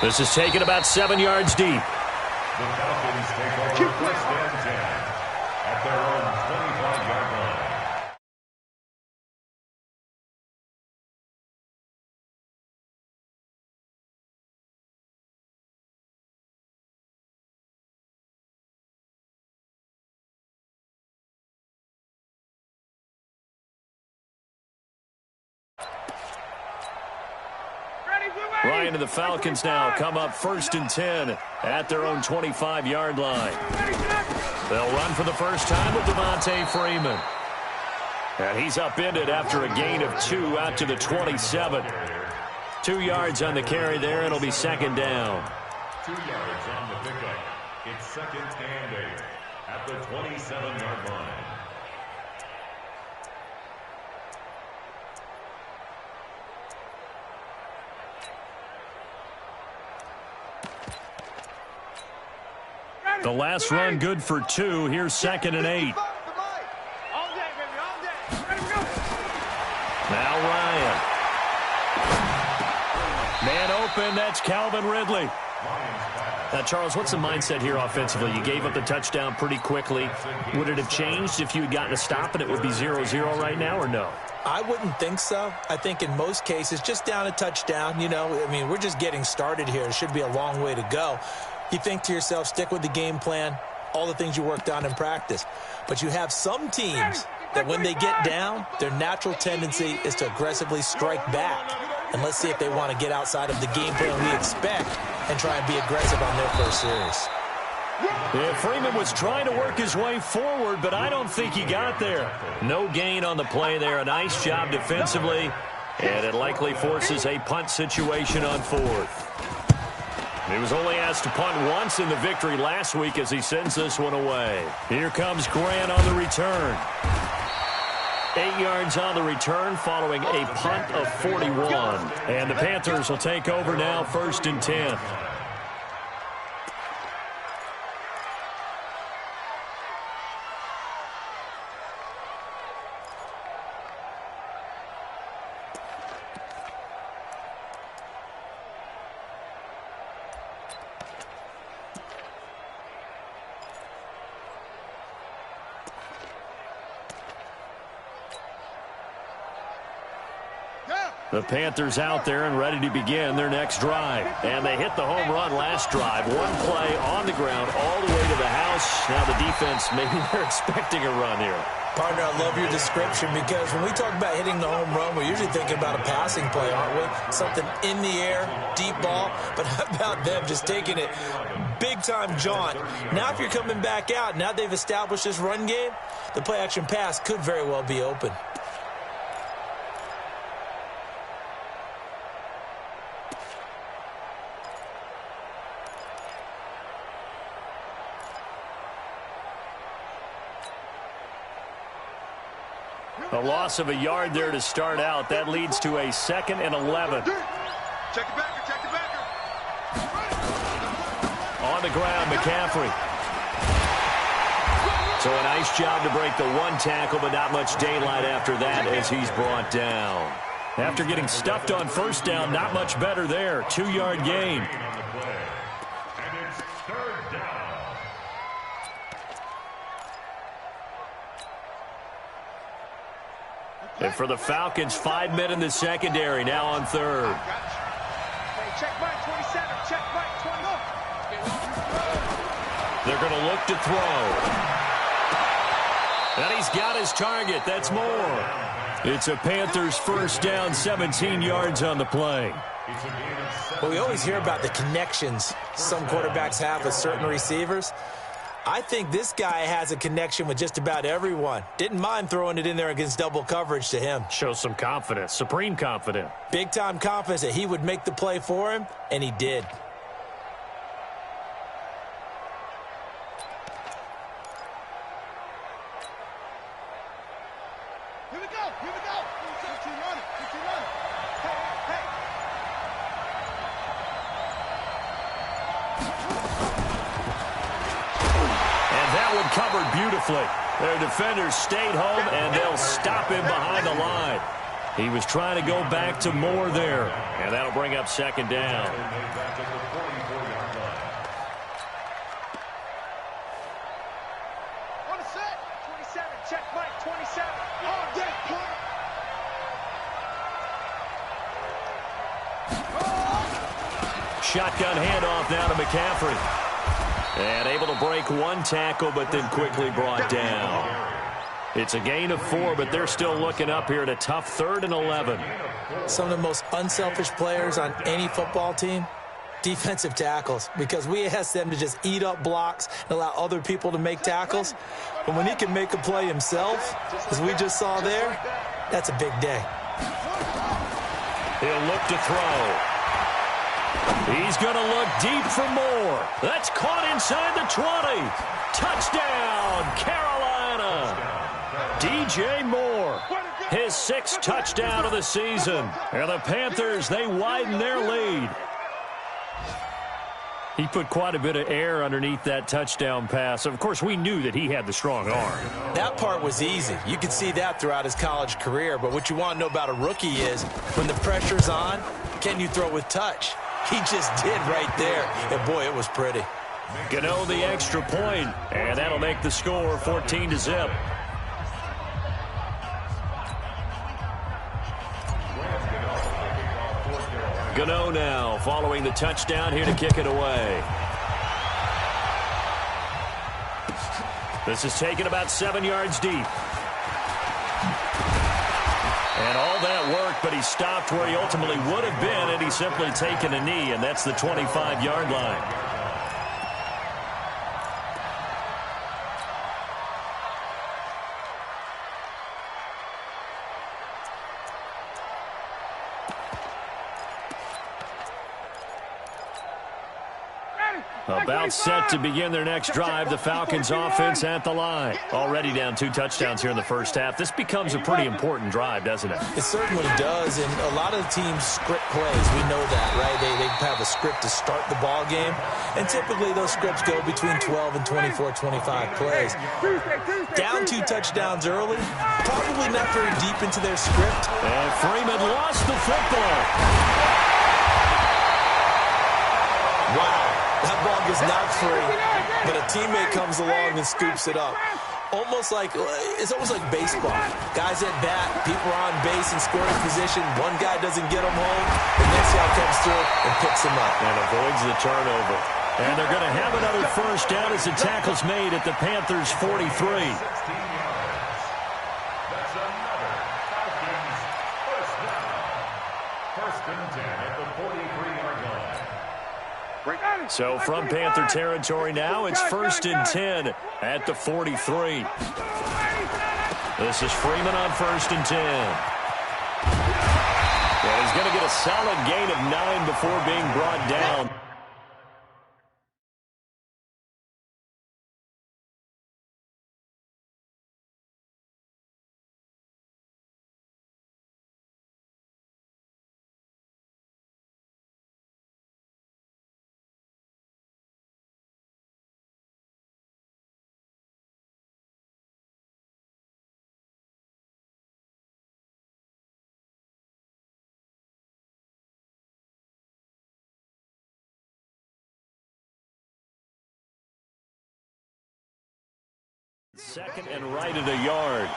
This is taken about 7 yards deep. The Falcons take over first and 10 at their own 25-yard line. Ryan and the Falcons now come up first and 10 at their own 25-yard line. They'll run for the first time with Devontae Freeman. And he's upended after a gain of 2 out to the 27. 2 yards on the carry there. It'll be second down. 2 yards on the pickup. It's second and 8 at the 27-yard line. The last run good for 2. Here's second and 8. Now Ryan. Man open. That's Calvin Ridley. Now, Charles, what's the mindset here offensively? You gave up the touchdown pretty quickly. Would it have changed if you had gotten a stop and it would be 0-0 right now, or no? I wouldn't think so. I think in most cases, just down a touchdown, we're just getting started here. It should be a long way to go. You think to yourself, stick with the game plan, all the things you worked on in practice. But you have some teams that when they get down, their natural tendency is to aggressively strike back. And let's see if they want to get outside of the game plan we expect and try and be aggressive on their first series. Yeah, Freeman was trying to work his way forward, but I don't think he got there. No gain on the play there. A nice job defensively, and it likely forces a punt situation on fourth. He was only asked to punt once in the victory last week as he sends this one away. Here comes Grant on the return. 8 yards on the return following a punt of 41. And the Panthers will take over now first and 10. The Panthers out there and ready to begin their next drive. And they hit the home run last drive. One play on the ground all the way to the house. Now the defense, maybe they're expecting a run here. Partner, I love your description because when we talk about hitting the home run, we're usually thinking about a passing play, aren't we? Something in the air, deep ball. But how about them just taking it big-time jaunt? Now if you're coming back out, now they've established this run game, the play-action pass could very well be open. A loss of a yard there to start out. That leads to a 2nd and 11. Check it back, check it back. On the ground, McCaffrey. So a nice job to break the one tackle, but not much daylight after that as he's brought down. After getting stuffed on first down, not much better there. 2-yard gain. And for the Falcons, 5 men in the secondary, now on third. Check Mike 27, check Mike 20. They're going to look to throw. And he's got his target. That's more. It's a Panthers first down, 17 yards on the play. Well, we always hear about the connections some quarterbacks have with certain receivers. I think this guy has a connection with just about everyone. Didn't mind throwing it in there against double coverage to him. Shows some confidence, supreme confidence. Big-time confidence that he would make the play for him, and he did. Here we go, here we go. Keep running, keep running. Hey, hey. That one covered beautifully. Their defenders stayed home, and they'll stop him behind the line. He was trying to go back to Moore there, and that'll bring up second down. On the set. 27. Check Mike. 27. On deck. Point. Shotgun handoff now to McCaffrey. And able to break one tackle, but then quickly brought down. It's a gain of 4, but they're still looking up here at a tough 3rd and 11. Some of the most unselfish players on any football team, defensive tackles, because we ask them to just eat up blocks and allow other people to make tackles. But when he can make a play himself, as we just saw there, that's a big day. He'll look to throw. He's going to look deep for Moore. That's caught inside the 20. Touchdown, Carolina. DJ Moore, his 6th touchdown of the season. And the Panthers, they widen their lead. He put quite a bit of air underneath that touchdown pass. Of course, we knew that he had the strong arm. That part was easy. You could see that throughout his college career. But what you want to know about a rookie is when the pressure's on, can you throw with touch? He just did right there. And, boy, it was pretty. Gano the extra point, and that'll make the score 14-0. Gano now following the touchdown here to kick it away. This is taken about 7 yards deep. And all that work, but he stopped where he ultimately would have been, and he's simply taken a knee, and that's the 25-yard line. About set to begin their next drive. The Falcons offense at the line. Already down 2 touchdowns here in the first half. This becomes a pretty important drive, doesn't it? It certainly does, and a lot of the teams script plays. We know that, right? They have a script to start the ball game, and typically those scripts go between 12 and 24, 25 plays. Down 2 touchdowns early, probably not very deep into their script. And Freeman lost the football. Wow. That ball gets knocked free, but a teammate comes along and scoops it up. It's almost like baseball. Guys at bat, people are on base in scoring position. One guy doesn't get them home. The next guy comes through and picks him up. And avoids the turnover. And they're going to have another first down as the tackle's made at the Panthers' 43. That's another Falcons first down. 1st and 10 at the 43-yard line. So from Panther territory now, it's 1st and 10 at the 43. This is Freeman on 1st and 10. And he's going to get a solid gain of 9 before being brought down. Second and right at a yard.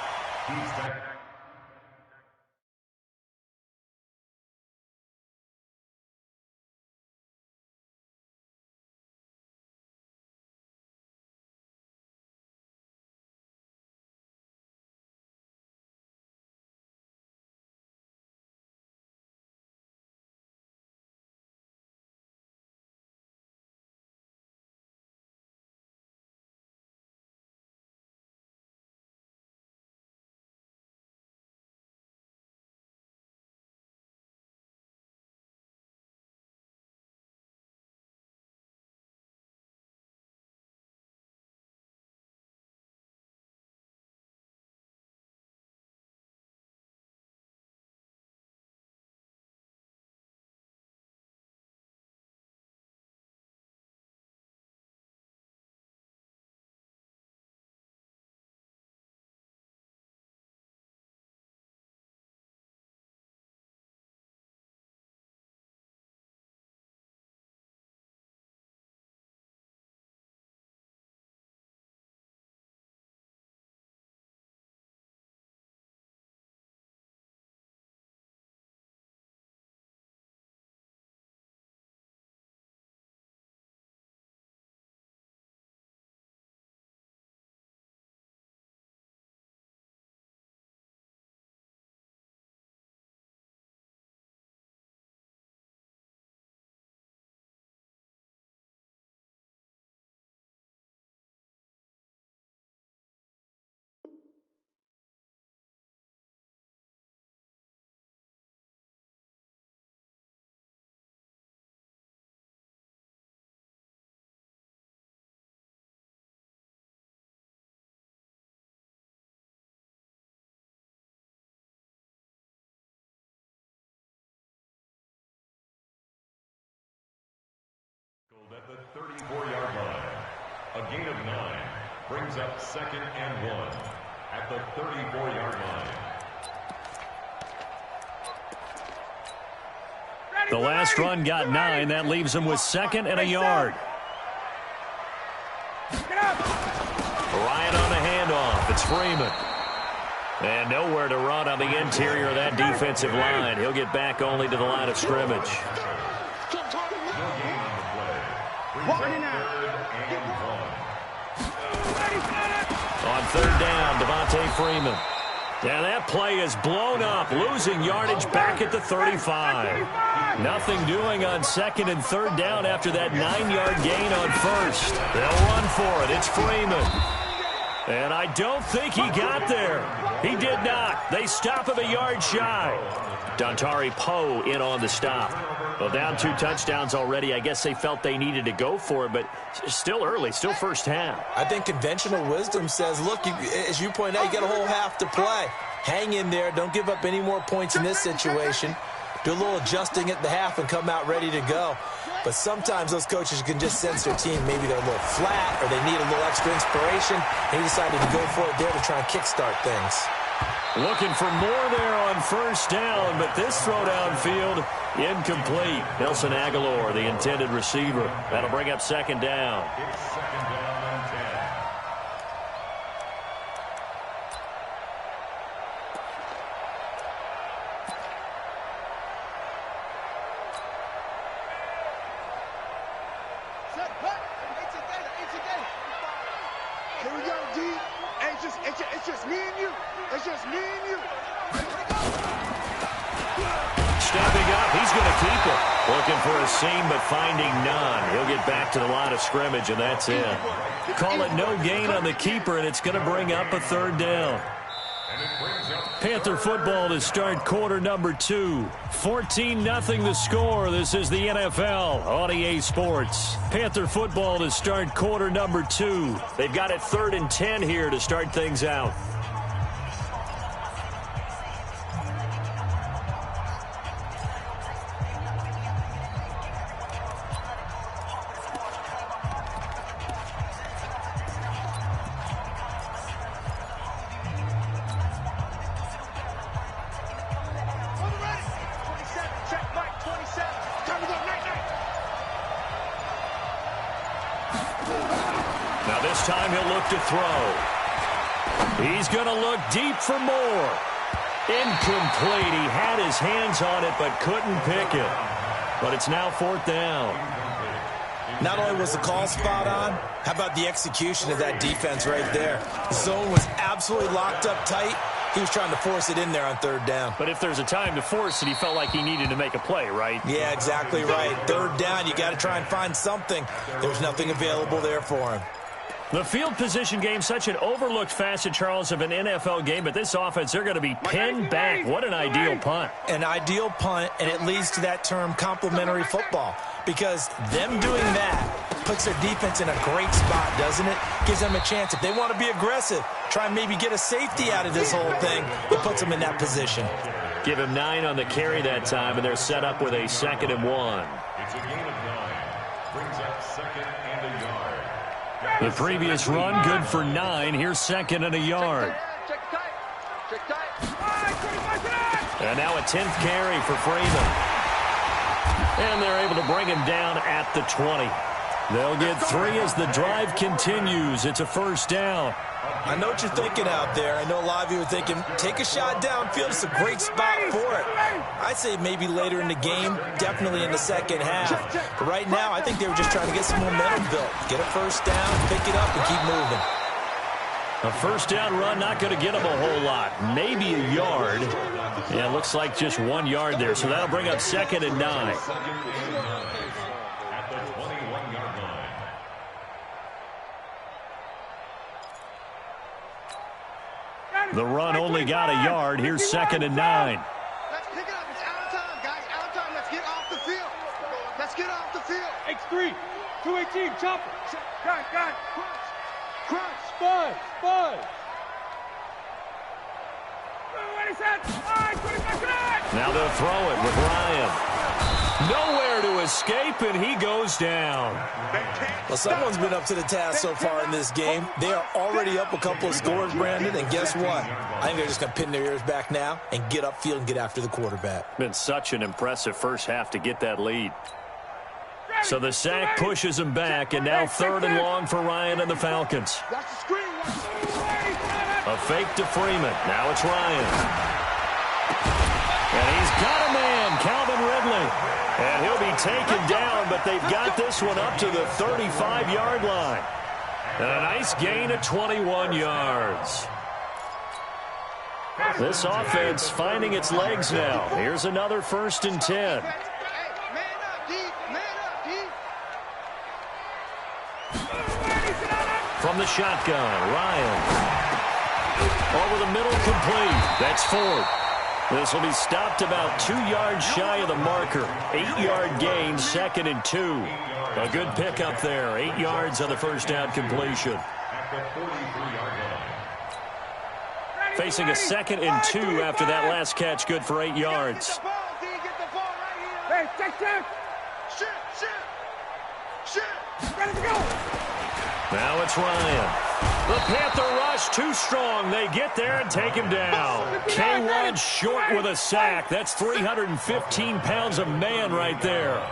at the 34-yard line. A gain of 9 brings up 2nd and 1 at the 34-yard line. The last run got 9. That leaves him with 2nd and a yard. Ryan on the handoff. It's Freeman. And nowhere to run on the interior of that defensive line. He'll get back only to the line of scrimmage. On 3rd down, Devontae Freeman. And that play is blown up, losing yardage back at the 35. Nothing doing on 2nd and 3rd down after that 9-yard gain on 1st. They'll run for it. It's Freeman. And I don't think he got there. He did not. They stop him a yard shy. Dontari Poe in on the stop. Well, down 2 touchdowns already. I guess they felt they needed to go for it, but still early, still first half. I think conventional wisdom says, look, as you point out, you got a whole half to play. Hang in there. Don't give up any more points in this situation. Do a little adjusting at the half and come out ready to go. But sometimes those coaches can just sense their team. Maybe they're a little flat or they need a little extra inspiration. And he decided to go for it there to try and kickstart things. Looking for more there on 1st down, but this throw downfield incomplete. Nelson Aguilar, the intended receiver. That'll bring up 2nd down. It's 2nd down and 10. Here we go, D. It's just me and you. It's just me and you. Stepping up, he's going to keep it. Looking for a seam, but finding none. He'll get back to the line of scrimmage, and that's it. Call it no gain on the keeper, and it's going to bring up a 3rd down. Panther football to start quarter number 2. 14-0 the score. This is the NFL on EA Sports. Panther football to start quarter number 2. They've got it 3rd and 10 here to start things out. Now this time he'll look to throw. He's going to look deep for more. Incomplete. He had his hands on it but couldn't pick it. But it's now 4th down. Not only was the call spot on, how about the execution of that defense right there? The zone was absolutely locked up tight. He was trying to force it in there on 3rd down. But if there's a time to force it, he felt like he needed to make a play, right? Yeah, exactly right. 3rd down, you got to try and find something. There's nothing available there for him. The field position game, such an overlooked facet, Charles, of an NFL game, but this offense, they're going to be pinned back. What an ideal punt. An ideal punt, and it leads to that term complementary football, because them doing that puts their defense in a great spot, doesn't it? Gives them a chance. If they want to be aggressive, try and maybe get a safety out of this whole thing, it puts them in that position. Give him 9 on the carry that time, and they're set up with a 2nd and 1. It's a gain of 9. Brings up 2nd and a yard. The previous run, good for 9. Here's 2nd and a yard. And now a 10th carry for Freeman. And they're able to bring him down at the 20. They'll get 3 as the drive continues. It's a 1st down. I know what you're thinking out there. I know a lot of you are thinking, take a shot downfield. It's a great spot for it. I'd say maybe later in the game, definitely in the 2nd half. But right now, I think they were just trying to get some momentum built. Get a 1st down, pick it up, and keep moving. A 1st down run, not going to get him a whole lot. Maybe a yard. Yeah, it looks like just 1 yard there. So that'll bring up 2nd and 9. The run only got a yard. Here's 2nd and 9. Let's pick it up. It's out of time, guys. Out of time. Let's get off the field. Let's get off the field. X3, 218, chopper. Guys, crunch. Spud. Now they'll throw it with Ryan. Nowhere to escape, and he goes down. Well, someone's been up to the task so far in this game. They are already up a couple of scores, Brandon, and guess what? I think they're just going to pin their ears back now and get upfield and get after the quarterback. Been such an impressive first half to get that lead. So the sack pushes him back, and now 3rd and long for Ryan and the Falcons. A fake to Freeman. Now it's Ryan. And he's got a man, Calvin Ridley. And he'll be taken down, but they've got this one up to the 35-yard line. And a nice gain of 21 yards. This offense finding its legs now. Here's another 1st and 10. From the shotgun, Ryan. Over the middle, complete. That's Ford. This will be stopped about 2 yards shy of the marker. 8-yard gain, 2nd and 2. A good pickup there. 8 yards on the first down completion. Facing a 2nd and 2 after that last catch, good for 8 yards. Hey, check. Now it's Ryan. The Panther rush too strong. They get there and take him down. K1 short with a sack. That's 315 pounds of man right there.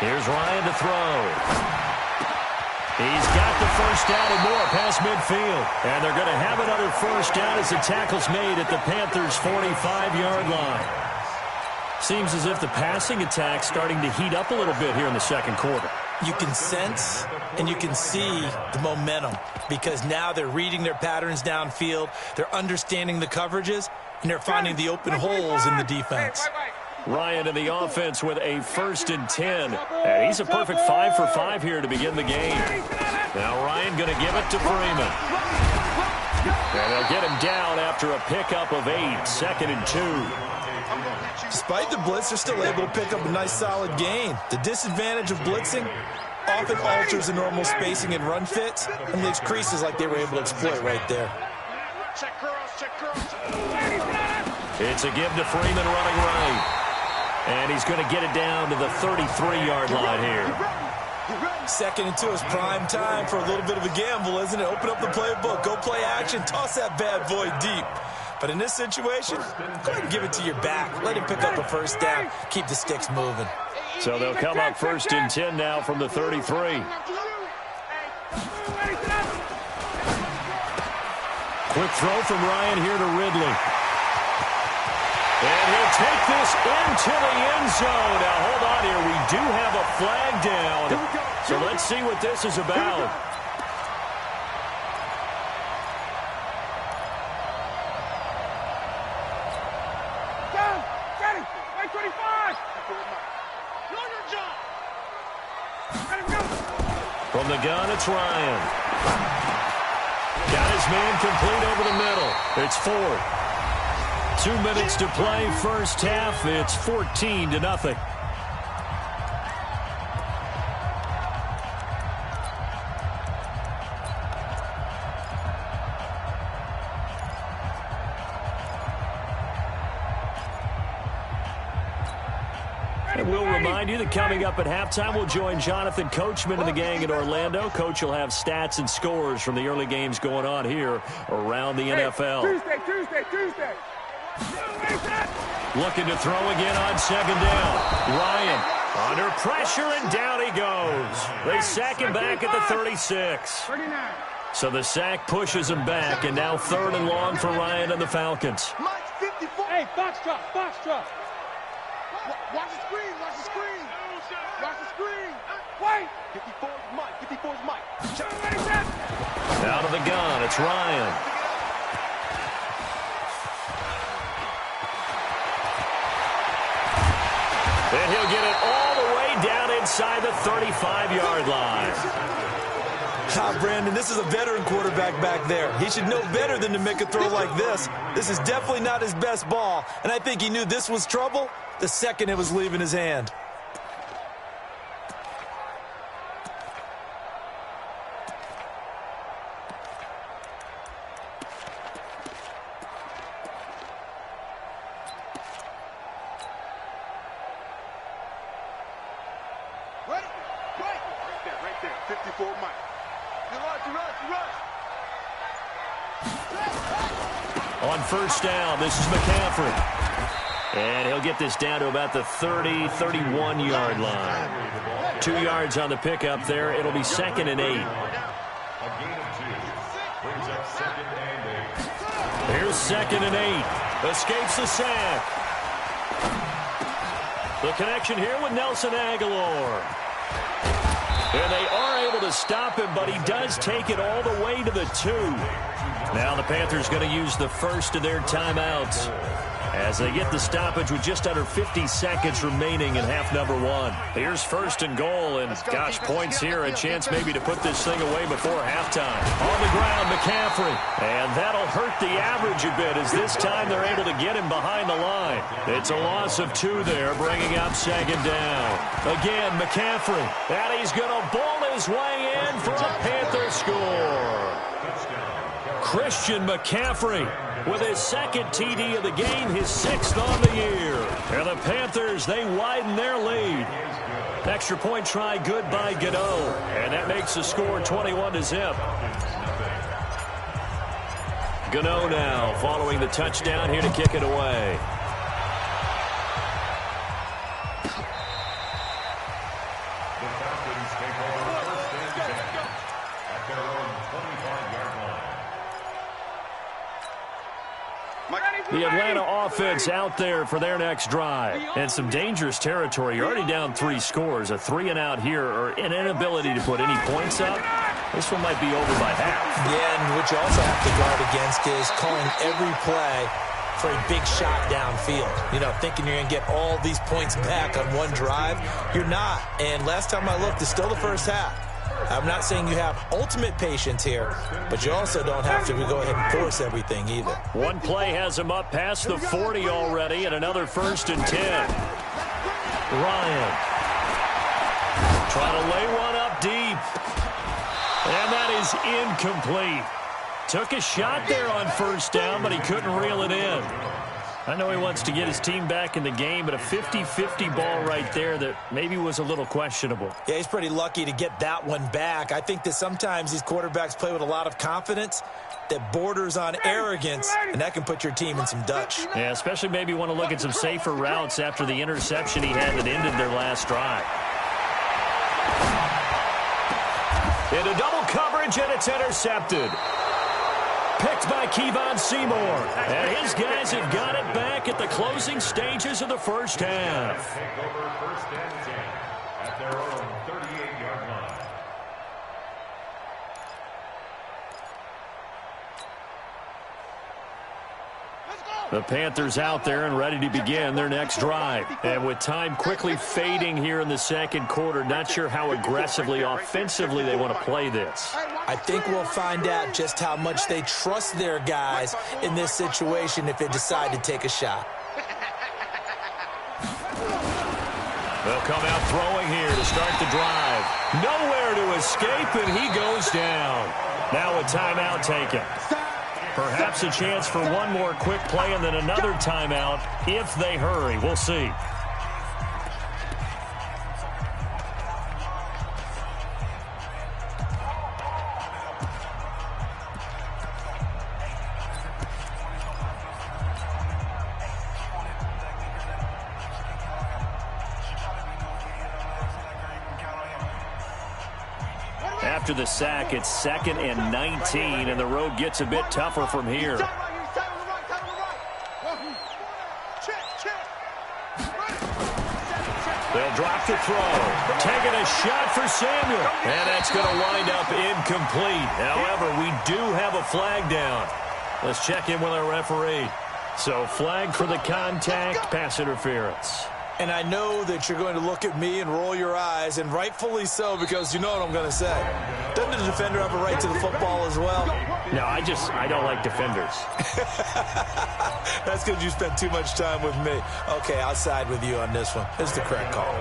Here's Ryan to throw. He's got the first down and more past midfield. And they're going to have another first down as the tackle's made at the Panthers' 45-yard line. Seems as if the passing attack's starting to heat up a little bit here in the second quarter. You can sense and you can see the momentum because now they're reading their patterns downfield, they're understanding the coverages, and they're finding the open holes in the defense. Ryan in the offense with a 1st and 10. And he's a perfect 5 for 5 here to begin the game. Now Ryan going to give it to Freeman. And they'll get him down after a pickup of 8, 2nd and 2. Despite the blitz, they're still able to pick up a nice solid gain. The disadvantage of blitzing often alters the normal spacing and run fits and leaves creases like they were able to exploit right there. It's a give to Freeman running right. And he's going to get it down to the 33-yard line here. 2nd and 2 is prime time for a little bit of a gamble, isn't it? Open up the playbook, go play action, toss that bad boy deep. But in this situation, go ahead and give it to your back. Let him pick up a first down. Keep the sticks moving. So they'll come up 1st and 10 now from the 33. Quick throw from Ryan here to Ridley. And he'll take this into the end zone. Now, hold on here. We do have a flag down. So let's see what this is about. From the gun, it's Ryan. Got his man complete over the middle. It's Ford. 2 minutes to play first half. It's 14-0. And we'll remind you that coming up at halftime, we'll join Jonathan Coachman and the gang in Orlando. Coach will have stats and scores from the early games going on here around the NFL. Tuesday. Looking to throw again on 2nd down. Ryan under pressure, and down he goes. They sack him back at the 36. So the sack pushes him back, and now 3rd and long for Ryan and the Falcons. Hey, box drop. Watch the screen. Wait. 54's Mike. Out of the gun, it's Ryan. And he'll get it all the way down inside the 35-yard line. Brandon, this is a veteran quarterback back there. He should know better than to make a throw like this. This is definitely not his best ball, and I think he knew this was trouble the second it was leaving his hand. Right there. 54 Mike. You rush. On first down, this is McCaffrey. And he'll get this down to about the 30, 31-yard line. 2 yards on the pickup there. It'll be 2nd and 8. A gain of 2 brings up 2nd and 8. Here's 2nd and 8. Escapes the sack. The connection here with Nelson Aguilar. And they are able to stop him, but he does take it all the way to the 2. Now the Panthers going to use the first of their timeouts as they get the stoppage with just under 50 seconds remaining in half number 1. Here's 1st and goal, and gosh, points here, a chance maybe to put this thing away before halftime. On the ground, McCaffrey, and that'll hurt the average a bit as this time they're able to get him behind the line. It's a loss of 2 there, bringing up 2nd down. Again, McCaffrey, and he's going to bowl his way in for a Panther score. Christian McCaffrey with his 2nd TD of the game, his 6th on the year. And the Panthers, they widen their lead. Extra point try good by Godot, and that makes the score 21-0. Godot now following the touchdown here to kick it away. The Falcons take over 1st and 10 at their own 25-yard line. The Atlanta offense out there for their next drive. And some dangerous territory. You're already down 3 scores. A 3-and-out here or an inability to put any points up. This one might be over by half. Yeah, and what you also have to guard against is calling every play for a big shot downfield. You know, thinking you're going to get all these points back on one drive. You're not. And last time I looked, it's still the first half. I'm not saying you have ultimate patience here, but you also don't have to go ahead and force everything either. One play has him up past the 40 already, and another 1st and 10. Ryan trying to lay one up deep. And that is incomplete. Took a shot there on 1st down, but he couldn't reel it in. I know he wants to get his team back in the game, but a 50-50 ball right there that maybe was a little questionable. Yeah, he's pretty lucky to get that one back. I think that sometimes these quarterbacks play with a lot of confidence that borders on arrogance, and that can put your team in some Dutch. Yeah, especially maybe want to look at some safer routes after the interception he had that ended their last drive. Into double coverage, and it's intercepted. Picked by Kevon Seymour. And his guys have got it back at the closing stages of the first half. Take over 1st and 10 at their own 38-yard line. The Panthers out there and ready to begin their next drive. And with time quickly fading here in the 2nd quarter, not sure how aggressively, offensively they want to play this. I think we'll find out just how much they trust their guys in this situation if they decide to take a shot. They'll come out throwing here to start the drive. Nowhere to escape, and he goes down. Now a timeout taken. Perhaps a chance for one more quick play and then another timeout if they hurry. We'll see. After the sack, it's 2nd and 19, and the road gets a bit tougher from here. They'll drop the throw. Taking a shot for Samuel. And that's going to wind up incomplete. However, we do have a flag down. Let's check in with our referee. So flag for the contact, pass interference. And I know that you're going to look at me and roll your eyes, and rightfully so, because you know what I'm going to say. Doesn't the defender have a right to the football as well? No, I don't like defenders. That's because you spent too much time with me. Okay, I'll side with you on this one. It's the correct call.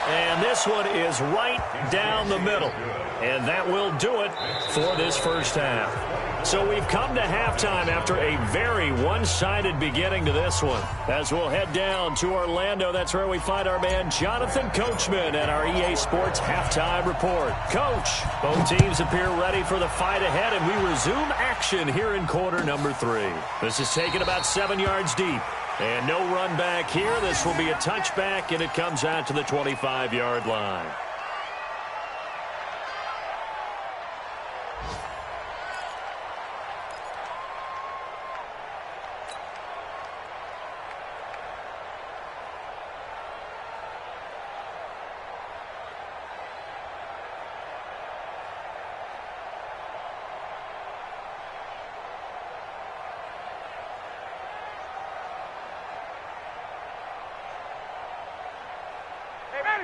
And this one is right down the middle. And that will do it for this first half. So we've come to halftime after a very one-sided beginning to this one. As we'll head down to Orlando, that's where we find our man Jonathan Coachman at our EA Sports Halftime Report. Coach, both teams appear ready for the fight ahead, and we resume action here in quarter number 3. This is taken about 7 yards deep. And no run back here. This will be a touchback, and it comes out to the 25-yard line.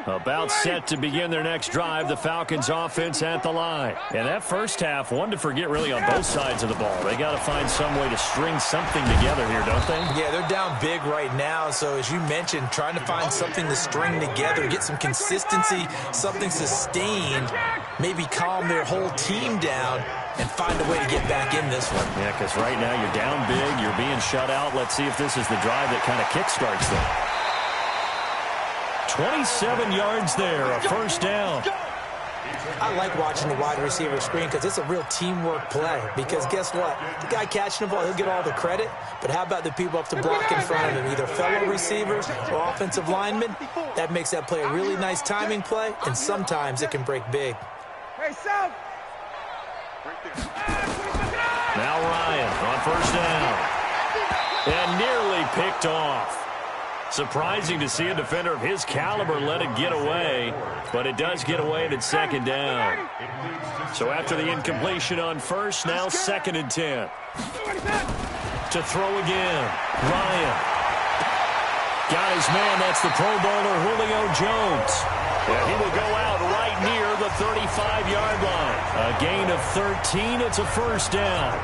About set to begin their next drive, the Falcons offense at the line. And that first half, one to forget really on both sides of the ball. They got to find some way to string something together here, don't they? Yeah, they're down big right now. So as you mentioned, trying to find something to string together, get some consistency, something sustained, maybe calm their whole team down and find a way to get back in this one. Yeah, because right now you're down big, you're being shut out. Let's see if this is the drive that kind of kickstarts them. 27 yards there, a first down. I like watching the wide receiver screen because it's a real teamwork play. Because guess what? The guy catching the ball, he'll get all the credit. But how about the people up to block in front of him, either fellow receivers or offensive linemen? That makes that play a really nice timing play, and sometimes it can break big. Hey, South. Now Ryan on first down. And nearly picked off. Surprising to see a defender of his caliber let it get away, but it does get away and it's second down. So after the incompletion on first, now 2nd and 10. To throw again, Ryan. Got his man, that's the Pro Bowler Julio Jones. And he will go out right near the 35-yard line. A gain of 13, it's a first down.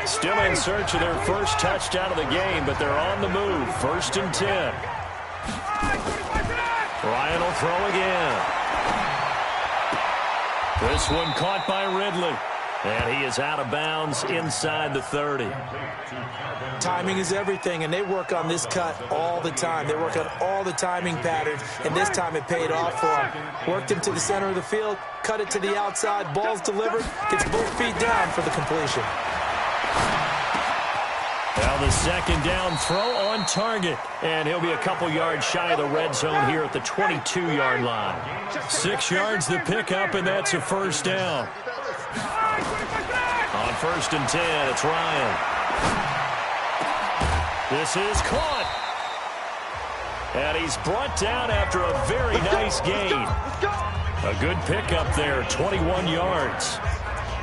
Still in search of their first touchdown of the game, but they're on the move. 1st and 10. Ryan will throw again. This one caught by Ridley. And he is out of bounds inside the 30. Timing is everything, and they work on this cut all the time. They work on all the timing patterns, and this time it paid off for him. Worked him to the center of the field, cut it to the outside, ball's delivered, gets both feet down for the completion. Now the second down throw on target. And he'll be a couple yards shy of the red zone here at the 22-yard line. 6 yards the pickup, and that's a first down. On 1st and 10, it's Ryan. This is caught. And he's brought down after a very nice gain. A good pickup there, 21 yards.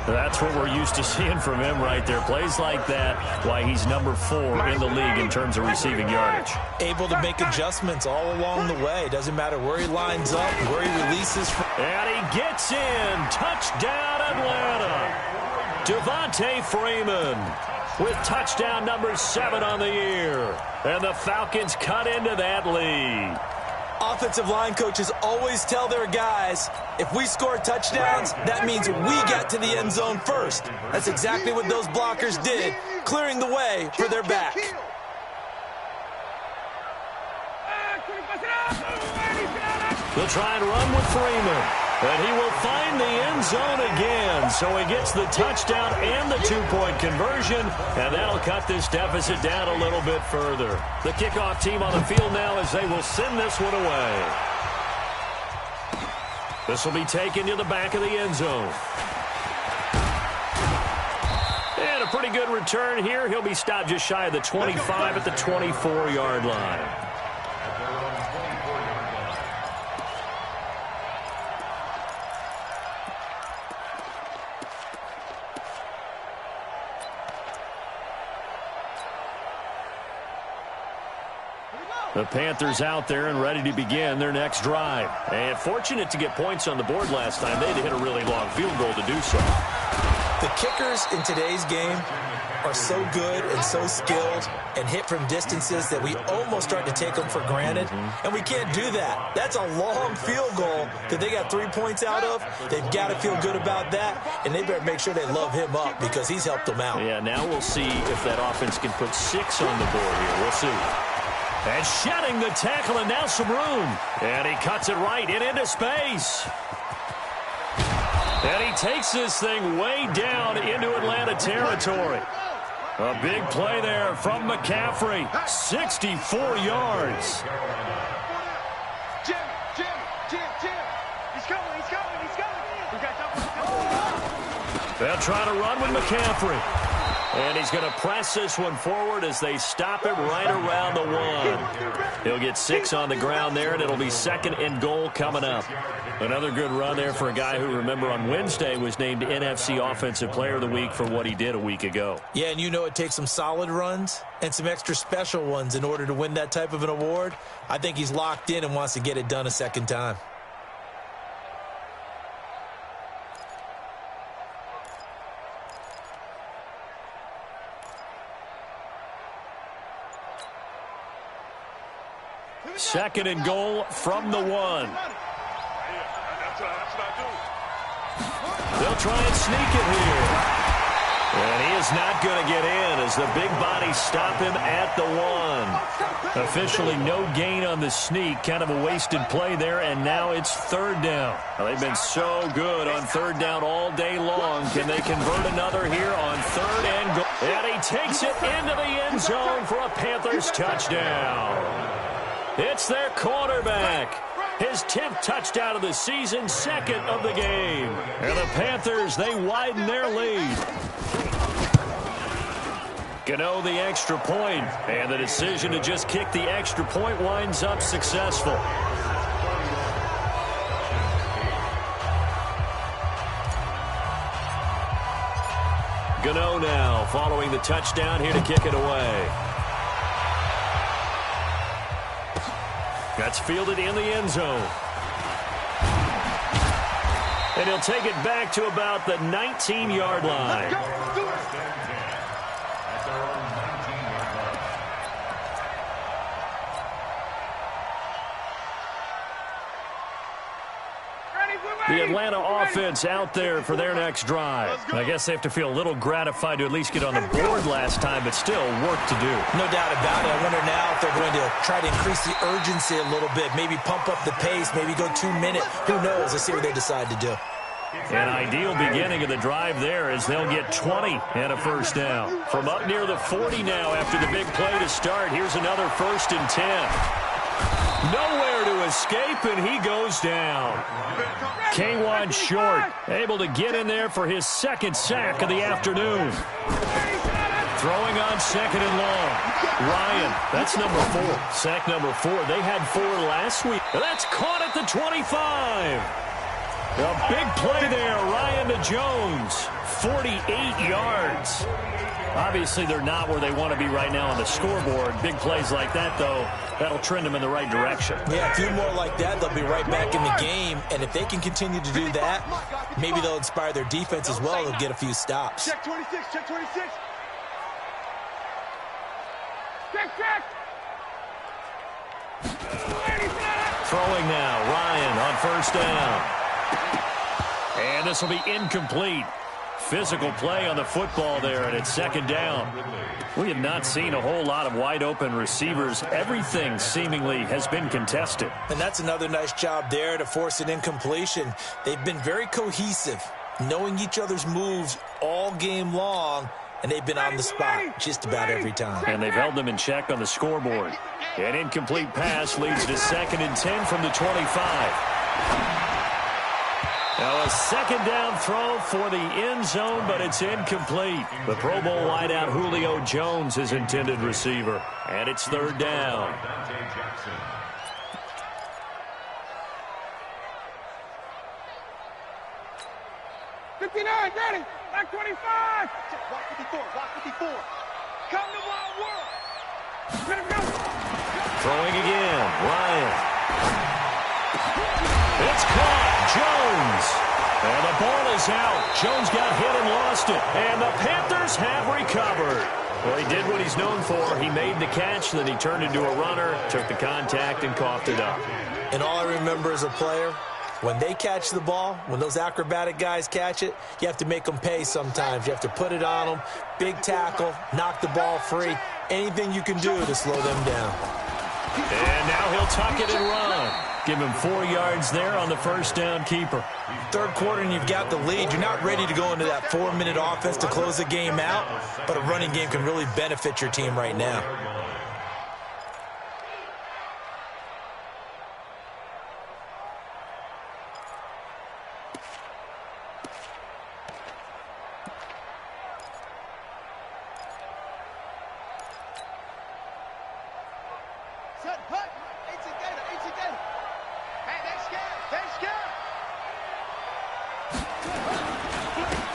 That's what we're used to seeing from him right there. Plays like that, why he's number 4 in the league in terms of receiving yardage. Able to make adjustments all along the way. Doesn't matter where he lines up, where he releases from. And he gets in. Touchdown, Atlanta. Devontae Freeman with touchdown number 7 on the year. And the Falcons cut into that lead. Offensive line coaches always tell their guys, if we score touchdowns, that means we got to the end zone first. That's exactly what those blockers did, clearing the way for their back. They'll try and run with Freeman. And he will find the end zone again. So he gets the touchdown and the 2-point conversion. And that'll cut this deficit down a little bit further. The kickoff team on the field now as they will send this one away. This will be taken to the back of the end zone. And a pretty good return here. He'll be stopped just shy of the 25 at the 24-yard line. The Panthers out there and ready to begin their next drive. And fortunate to get points on the board last time. They had to hit a really long field goal to do so. The kickers in today's game are so good and so skilled and hit from distances that we almost start to take them for granted, and we can't do that. That's a long field goal that they got 3 points out of. They've got to feel good about that, and they better make sure they love him up because he's helped them out. Yeah, now we'll see if that offense can put 6 on the board here. We'll see. And shedding the tackle, and now some room. And he cuts it right into space. And he takes this thing way down into Atlanta territory. A big play there from McCaffrey. 64 yards. Jim. He's coming. They'll try to run with McCaffrey. And he's going to press this one forward as they stop him right around the 1. He'll get 6 on the ground there, and it'll be 2nd and goal coming up. Another good run there for a guy who, remember, on Wednesday was named NFC Offensive Player of the Week for what he did a week ago. Yeah, and you know it takes some solid runs and some extra special ones in order to win that type of an award. I think he's locked in and wants to get it done a second time. Second and goal from the 1. They'll try and sneak it here. And he is not going to get in as the big bodies stop him at the 1. Officially no gain on the sneak. Kind of a wasted play there, and now it's 3rd down. Well, they've been so good on 3rd down all day long. Can they convert another here on 3rd and goal? And he takes it into the end zone for a Panthers touchdown. It's their quarterback. His 10th touchdown of the season, 2nd of the game. And the Panthers, they widen their lead. Gano the extra point, and the decision to just kick the extra point winds up successful. Gano now following the touchdown here to kick it away. That's fielded in the end zone. And he'll take it back to about the 19-yard line. The Atlanta offense out there for their next drive. I guess they have to feel a little gratified to at least get on the board last time, but still work to do. No doubt about it. I wonder now if they're going to try to increase the urgency a little bit, maybe pump up the pace, maybe go 2 minutes. Who knows? Let's see what they decide to do. An ideal beginning of the drive there as they'll get 20 and a first down. From up near the 40 now after the big play to start, here's another 1st and 10. Nowhere to escape, and he goes down. K'Wan Short able to get in there for his 2nd sack of the afternoon. Throwing on 2nd and long. Ryan, that's number 4. Sack number 4. They had 4 last week. That's caught at the 25. A big play there, Ryan to Jones. 48 yards. Obviously, they're not where they want to be right now on the scoreboard. Big plays like that, though, that'll trend them in the right direction. Yeah, a few more like that, they'll be right back in the game. And if they can continue to do that, maybe they'll inspire their defense as well. They'll get a few stops. Check 26, check 26. Check. Throwing now, Ryan on 1st down. And this will be incomplete. Physical play on the football there, and it's 2nd down. We have not seen a whole lot of wide-open receivers. Everything seemingly has been contested. And that's another nice job there to force an incompletion. They've been very cohesive, knowing each other's moves all game long, and they've been on the spot just about every time. And they've held them in check on the scoreboard. An incomplete pass leads to 2nd and 10 from the 25. Now a 2nd down throw for the end zone, but it's incomplete. The Pro Bowl wideout Julio Jones is intended receiver. And it's 3rd down. 59, ready. Back 25. Walk 54. Come to my world. Let him go. Throwing again. Ryan. It's caught. Jones. And the ball is out. Jones got hit and lost it. And the Panthers have recovered. Well, he did what he's known for. He made the catch, then he turned into a runner, took the contact, and coughed it up. And all I remember as a player, when they catch the ball, when those acrobatic guys catch it, you have to make them pay sometimes. You have to put it on them, big tackle, knock the ball free, anything you can do to slow them down. And now he'll tuck it and run. Give him 4 yards there on the first down keeper. Third quarter and you've got the lead. You're not ready to go into that 4-minute offense to close the game out, but a running game can really benefit your team right now.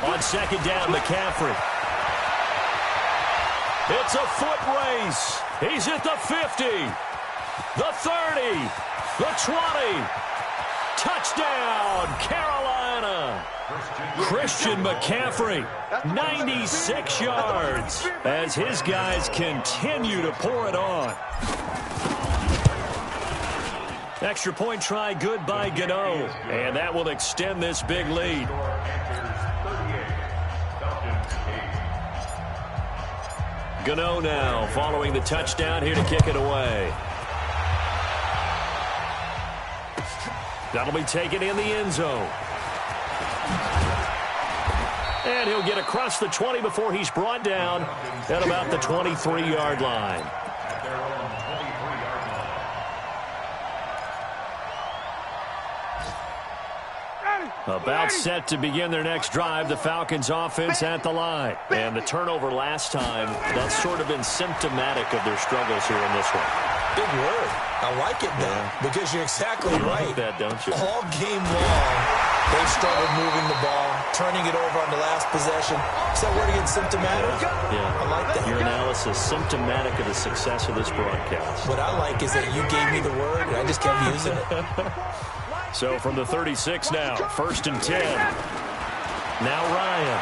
On second down, McCaffrey. It's a foot race. He's at the 50, the 30, the 20. Touchdown, Carolina. Christian McCaffrey, 96 yards, as his guys continue to pour it on. Extra point try good by Gano, and that will extend this big lead. Gano now following the touchdown here to kick it away. That'll be taken in the end zone. And he'll get across the 20 before he's brought down at about the 23-yard line. About set to begin their next drive, the Falcons offense at the line. And the turnover last time, that's sort of been symptomatic of their struggles here in this one. Big word. I like it now, because you're exactly right. You like that, don't you? All game long, they've struggled moving the ball, turning it over on the last possession. Is that word again, symptomatic? Yeah. I like that. Your analysis, symptomatic of the success of this broadcast. What I like is that you gave me the word, and I just kept using it. So from the 36 now, 1st and 10. Now Ryan.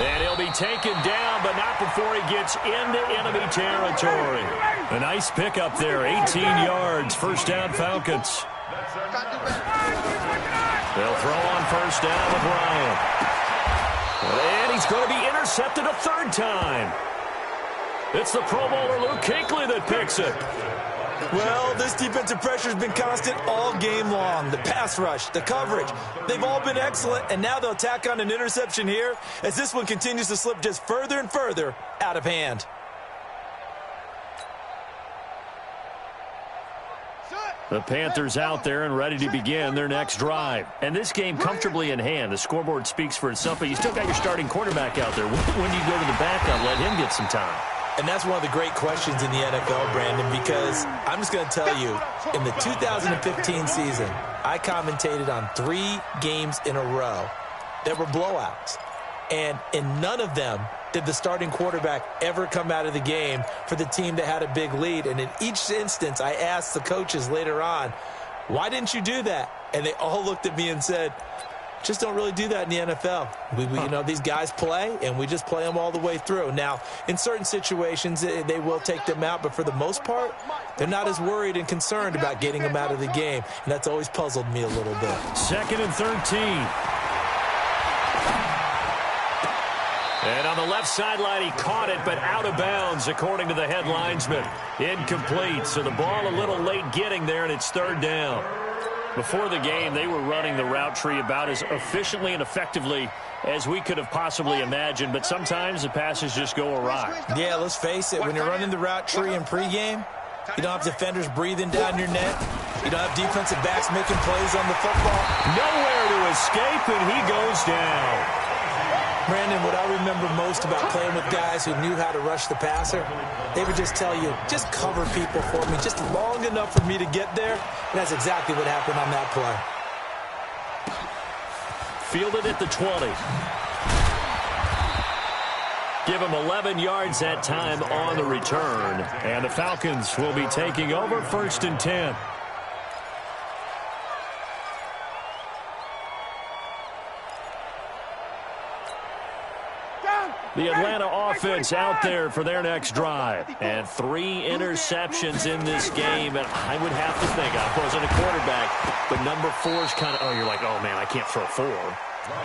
And he'll be taken down, but not before he gets into enemy territory. A nice pickup there, 18 yards, first down Falcons. They'll throw on first down with Ryan. And he's going to be intercepted a third time. It's the Pro Bowler Luke Kuechly that picks it. Well, this defensive pressure has been constant all game long. The pass rush, the coverage, they've all been excellent, and now they'll tack on an interception here as this one continues to slip just further and further out of hand. The Panthers out there and ready to begin their next drive. And this game comfortably in hand. The scoreboard speaks for itself, but you still got your starting quarterback out there. When do you go to the backup, let him get some time? And that's one of the great questions in the NFL, Brandon, because I'm just going to tell you, in the 2015 season, I commentated on 3 games in a row that were blowouts. And in none of them did the starting quarterback ever come out of the game for the team that had a big lead. And in each instance, I asked the coaches later on, why didn't you do that? And they all looked at me and said, just don't really do that in the NFL. You know, these guys play, and we just play them all the way through. Now, in certain situations, they will take them out, but for the most part, they're not as worried and concerned about getting them out of the game, and that's always puzzled me a little bit. 2nd and 13. And on the left sideline, he caught it, but out of bounds, according to the head linesman. Incomplete, so the ball a little late getting there, and it's 3rd down. Before the game, they were running the route tree about as efficiently and effectively as we could have possibly imagined, but sometimes the passes just go awry. Yeah, let's face it, when you're running the route tree in pregame, you don't have defenders breathing down your neck. You don't have defensive backs making plays on the football. Nowhere to escape, and he goes down. Brandon, what I remember most about playing with guys who knew how to rush the passer, they would just tell you, just cover people for me, just long enough for me to get there. And that's exactly what happened on that play. Fielded at the 20. Give him 11 yards that time on the return. And the Falcons will be taking over 1st and 10. The Atlanta offense out there for their next drive. And 3 interceptions in this game. And I would have to think, I wasn't a quarterback, but number 4 is kind of, you're like, oh, man, I can't throw 4.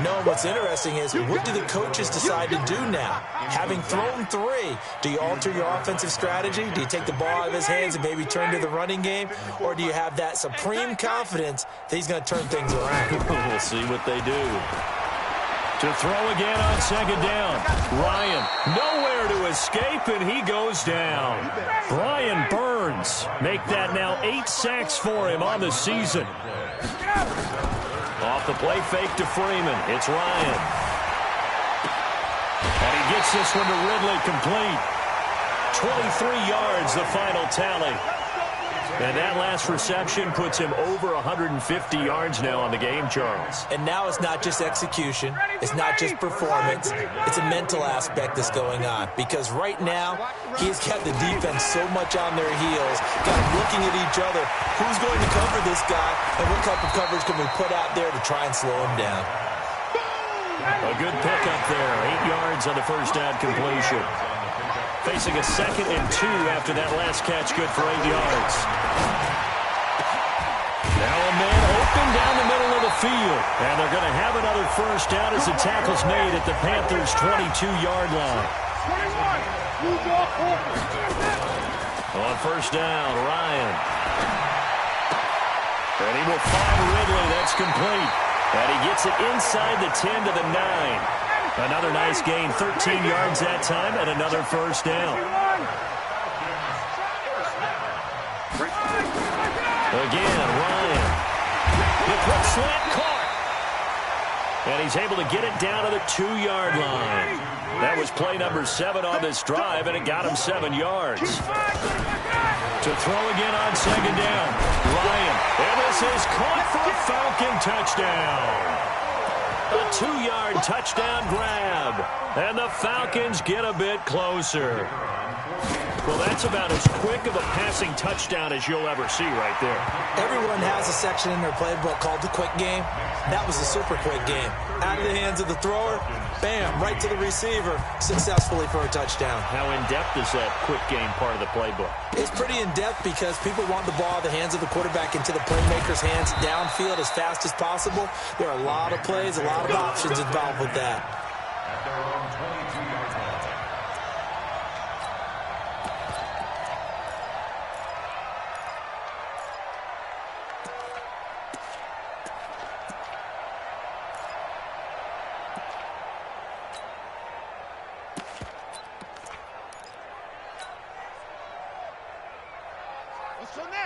No, what's interesting is, what do the coaches decide to do now? Having thrown 3, do you alter your offensive strategy? Do you take the ball out of his hands and maybe turn to the running game? Or do you have that supreme confidence that he's going to turn things around? We'll see what they do. To throw again on second down. Ryan, nowhere to escape, and he goes down. Brian Burns, make that now 8 sacks for him on the season. Off the play fake to Freeman. It's Ryan. And he gets this one to Ridley complete. 23 yards, the final tally. And that last reception puts him over 150 yards now on the game, Charles. And now it's not just execution. It's not just performance. It's a mental aspect that's going on. Because right now, he's got the defense so much on their heels, got them looking at each other. Who's going to cover this guy? And what type of coverage can we put out there to try and slow him down? A good pickup there. 8 yards on the first down completion. Facing a 2nd and 2 after that last catch, good for 8 yards. Now a man open down the middle of the field. And they're going to have another first down as the tackle's made at the Panthers' 22-yard line. 21. On first down, Ryan. And he will find Ridley. That's complete. And he gets it inside the 10 to the 9. Another nice gain, 13 yards that time, and another first down. Again, Ryan. The quick slant caught. And he's able to get it down to the 2-yard line. That was play number 7 on this drive, and it got him 7 yards. To throw again on second down. Ryan. And this is caught for a Falcon touchdown. A 2-yard touchdown grab. And the Falcons get a bit closer. Well, that's about as quick of a passing touchdown as you'll ever see right there. Everyone has a section in their playbook called the quick game. That was a super quick game. Out of the hands of the thrower, bam, right to the receiver, successfully for a touchdown. How in-depth is that quick game part of the playbook? It's pretty in-depth because people want the ball out of the hands of the quarterback into the playmaker's hands downfield as fast as possible. There are a lot of plays, a lot of options involved with that. At their own 22-yard line.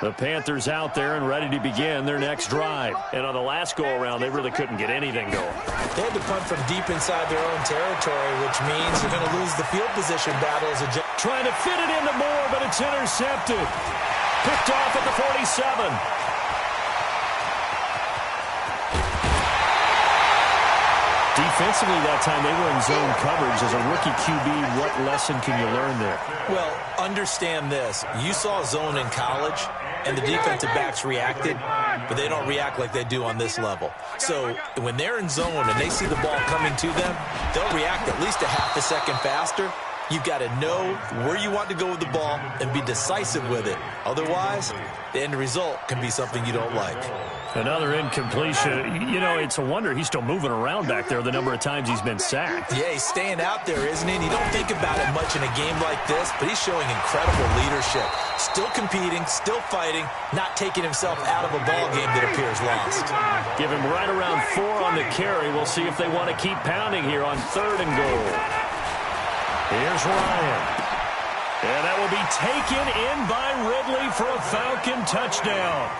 The Panthers out there and ready to begin their next drive. And on the last go-around, they really couldn't get anything going. They had to punt from deep inside their own territory, which means they're going to lose the field position battle. Trying to fit it into Moore, but it's intercepted. Picked off at the 47. Defensively that time, they were in zone coverage. As a rookie QB, what lesson can you learn there? Well, understand this. You saw zone in college, and the defensive backs reacted, but they don't react like they do on this level. So when they're in zone and they see the ball coming to them, they'll react at least a half a second faster. You've got to know where you want to go with the ball and be decisive with it. Otherwise, the end result can be something you don't like. Another incompletion. You know, it's a wonder he's still moving around back there the number of times he's been sacked. Yeah, he's staying out there, isn't he? And you don't think about it much in a game like this, but he's showing incredible leadership. Still competing, still fighting, not taking himself out of a ball game that appears lost. Give him right around 4 on the carry. We'll see if they want to keep pounding here on 3rd and goal. Here's Ryan. And that will be taken in by Ridley for a Falcon touchdown.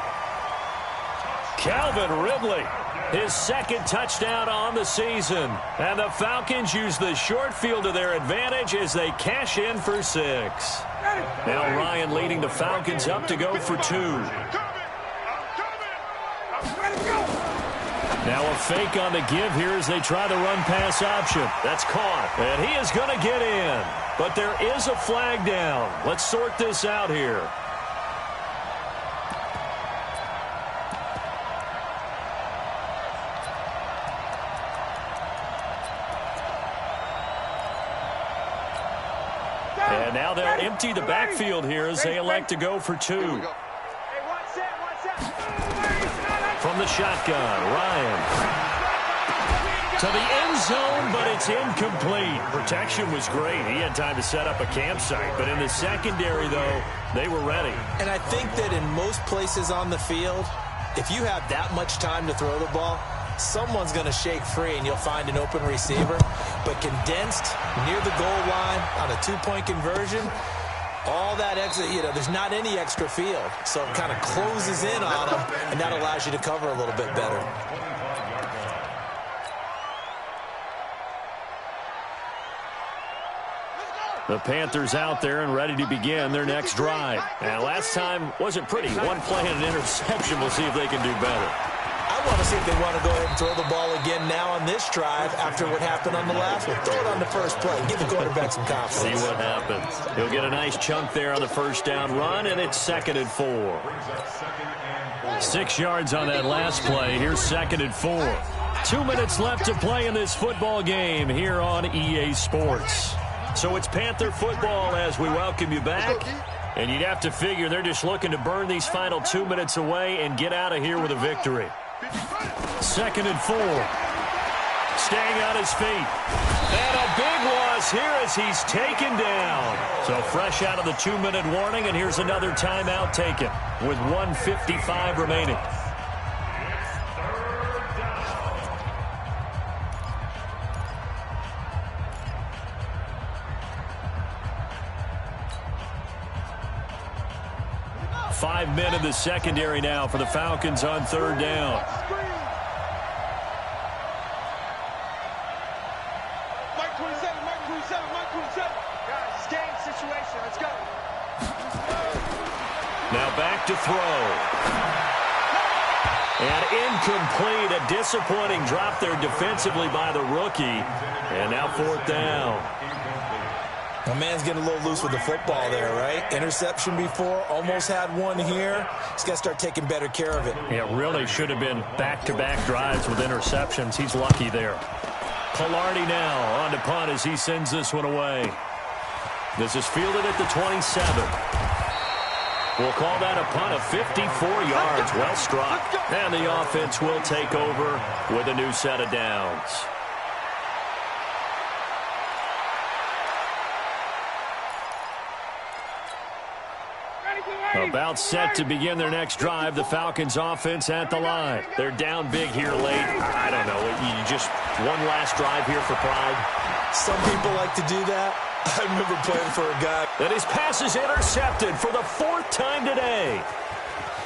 Calvin Ridley, his 2nd touchdown on the season. And the Falcons use the short field to their advantage as they cash in for 6. Now Ryan leading the Falcons up to go for 2. Now a fake on the give here as they try the run-pass option. That's caught, and he is going to get in. But there is a flag down. Let's sort this out here. And now they'll empty the backfield here as they elect to go for two. Hey, one set. From the shotgun, Ryan. To the end zone, but it's incomplete. Protection was great. He had time to set up a campsite. But in the secondary, though, they were ready. And I think that in most places on the field, if you have that much time to throw the ball, someone's going to shake free and you'll find an open receiver. But condensed near the goal line on a two-point conversion, all that extra, there's not any extra field. So it kind of closes in on them, and that allows you to cover a little bit better. The Panthers out there and ready to begin their next drive. And last time wasn't pretty. One play and an interception. We'll see if they can do better. I want to see if they want to go ahead and throw the ball again now on this drive after what happened on the last one. Throw it on the first play. Give the quarterback some confidence. See what happens. He'll get a nice chunk there on the first down run, and it's 2nd and 4. 6 yards on that last play. Here's 2nd and 4. 2 minutes left to play in this football game here on EA Sports. So it's Panther football as we welcome you back. And you'd have to figure they're just looking to burn these final 2 minutes away and get out of here with a victory. 2nd and 4. Staying on his feet. And a big loss here as he's taken down. So fresh out of the 2-minute warning, and here's another timeout taken with 1:55 remaining. Five men in the secondary now for the Falcons on 3rd down. Mike 27, Mike 27, Mike 27. Guys, it's game situation. Let's go. Now back to throw. And incomplete. A disappointing drop there defensively by the rookie. And now 4th down. My man's getting a little loose with the football there, right? Interception before, almost had one here. He's got to start taking better care of it. Yeah, really should have been back-to-back drives with interceptions. He's lucky there. Pilardi now on to punt as he sends this one away. This is fielded at the 27. We'll call that a punt of 54 yards. Well struck. And the offense will take over with a new set of downs. About set to begin their next drive. The Falcons offense at the line. They're down big here late. I don't know. You just one last drive here for pride. Some people like to do that. I remember playing for a guy. And his pass is intercepted for the 4th time today.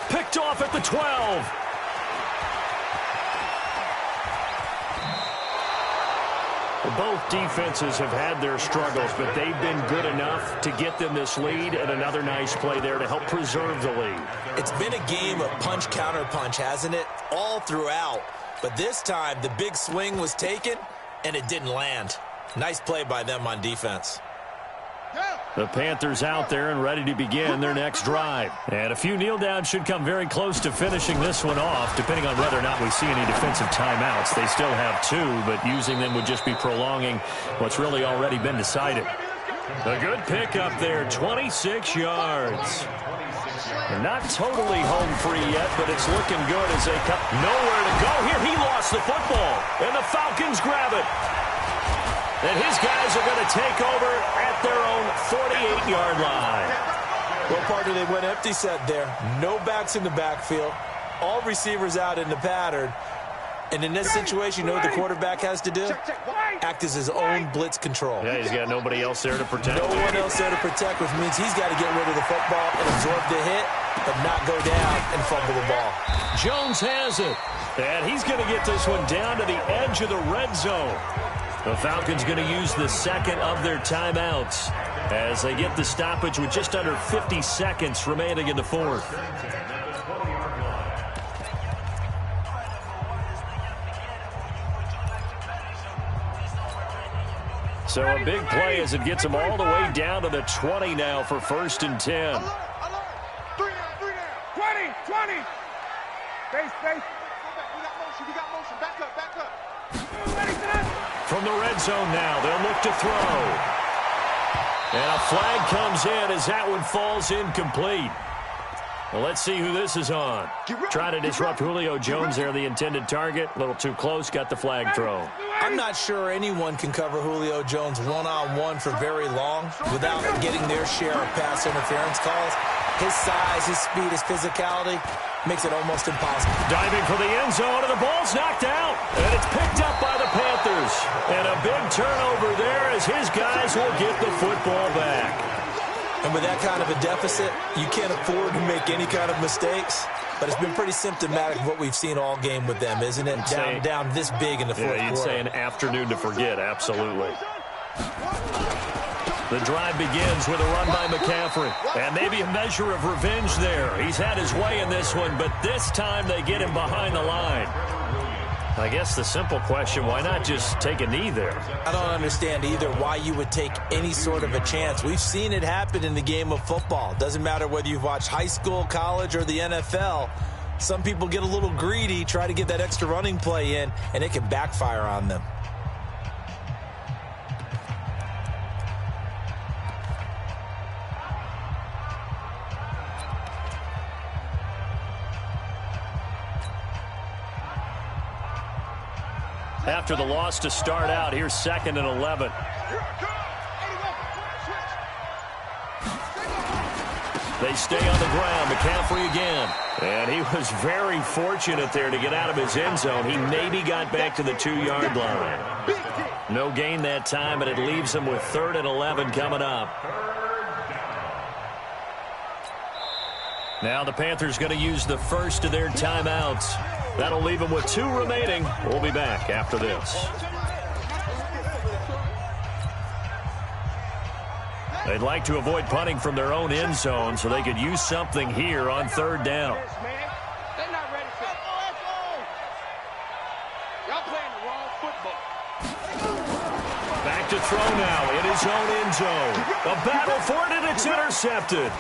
Picked off at the 12. Both defenses have had their struggles, but they've been good enough to get them this lead, and another nice play there to help preserve the lead. It's been a game of punch-counter-punch, hasn't it? All throughout. But this time, the big swing was taken, and it didn't land. Nice play by them on defense. The Panthers out there and ready to begin their next drive. And a few kneel downs should come very close to finishing this one off, depending on whether or not we see any defensive timeouts. They still have 2, but using them would just be prolonging what's really already been decided. A good pickup there, 26 yards. They're not totally home free yet, but it's looking good as they come. Nowhere to go here. He lost the football, and the Falcons grab it. And his guys are going to take over at their own 48-yard line. Well, partner, they went empty set there. No backs in the backfield. All receivers out in the pattern. And in this situation, you know what the quarterback has to do? Act as his own blitz control. Yeah, he's got nobody else there to protect. No one else there to protect, which means he's got to get rid of the football and absorb the hit, but not go down and fumble the ball. Jones has it. And he's going to get this one down to the edge of the red zone. The Falcons going to use the 2nd of their timeouts as they get the stoppage with just under 50 seconds remaining in the 4th. So a big play as it gets them all the way down to the 20 now for 1st and 10. Alert, alert. 3 down. 20. Space. We got motion. Back up. Ready for that? From the red zone now, they'll look to throw. And a flag comes in as that one falls incomplete. Well, let's see who this is on. Trying to disrupt Julio Jones there, the intended target. A little too close, got the flag thrown. I'm not sure anyone can cover Julio Jones one-on-one for very long without getting their share of pass interference calls. His size, his speed, his physicality makes it almost impossible. Diving for the end zone, and the ball's knocked out. And it's picked up by the Panthers. And a big turnover there as his guys will get the football back. And with that kind of a deficit, you can't afford to make any kind of mistakes. But it's been pretty symptomatic of what we've seen all game with them, isn't it? Down this big in the fourth quarter. Yeah, you'd say an afternoon to forget, absolutely. The drive begins with a run by McCaffrey. And maybe a measure of revenge there. He's had his way in this one, but this time they get him behind the line. I guess the simple question, why not just take a knee there? I don't understand either why you would take any sort of a chance. We've seen it happen in the game of football. Doesn't matter whether you've watched high school, college, or the NFL. Some people get a little greedy, try to get that extra running play in, and it can backfire on them. After the loss to start out, here's 2nd and 11. They stay on the ground. McCaffrey again. And he was very fortunate there to get out of his end zone. He maybe got back to the 2-yard line. No gain that time, but it leaves him with 3rd and 11 coming up. Now the Panthers going to use the first of their timeouts. That'll leave them with 2 remaining. We'll be back after this. They'd like to avoid punting from their own end zone so they could use something here on 3rd down. They're not ready for it. Y'all playing the wrong football. Back to throw now in his own end zone. A battle for it, and it's intercepted.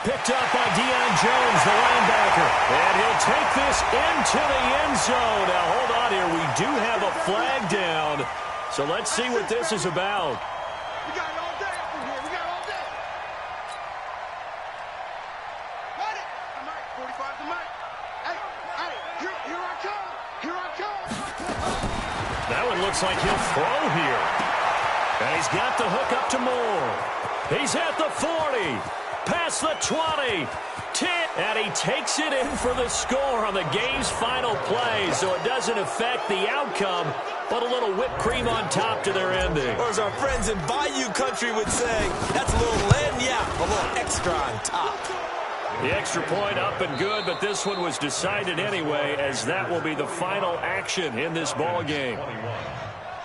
Picked up by Deion Jones, the linebacker. And he'll take this into the end zone. Now, hold on here. We do have a flag down. So let's see what this is about. We got it all day up in here. We got it all day. Got it. I'm right. 45 to Mike. Hey, here I come. Here I come. That one looks like he'll throw here. And he's got the hook up to Moore. He's at the 40. Past the 20, 10, and he takes it in for the score on the game's final play, so it doesn't affect the outcome, but a little whipped cream on top to their ending. Or as our friends in Bayou Country would say, that's a little lagniappe, a little extra on top. The extra point up and good, but this one was decided anyway, as that will be the final action in this ball game.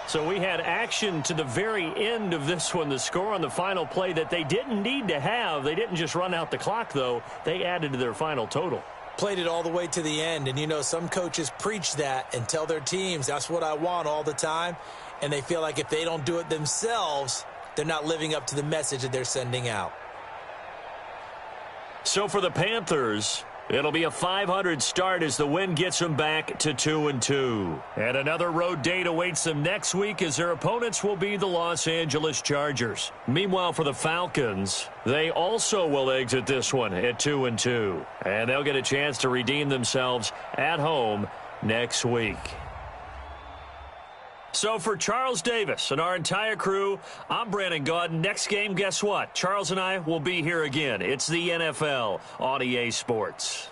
So we had action to the very end of this one, the score on the final play that they didn't need to have. They didn't just run out the clock, though. They added to their final total. Played it all the way to the end, and you know, some coaches preach that and tell their teams, that's what I want all the time, and they feel like if they don't do it themselves, they're not living up to the message that they're sending out. So for the Panthers, it'll be a .500 start as the win gets them back to 2-2. And another road date awaits them next week as their opponents will be the Los Angeles Chargers. Meanwhile, for the Falcons, they also will exit this one at 2-2. And they'll get a chance to redeem themselves at home next week. So for Charles Davis and our entire crew, I'm Brandon Gaudin. Next game, guess what? Charles and I will be here again. It's the NFL on EA Sports.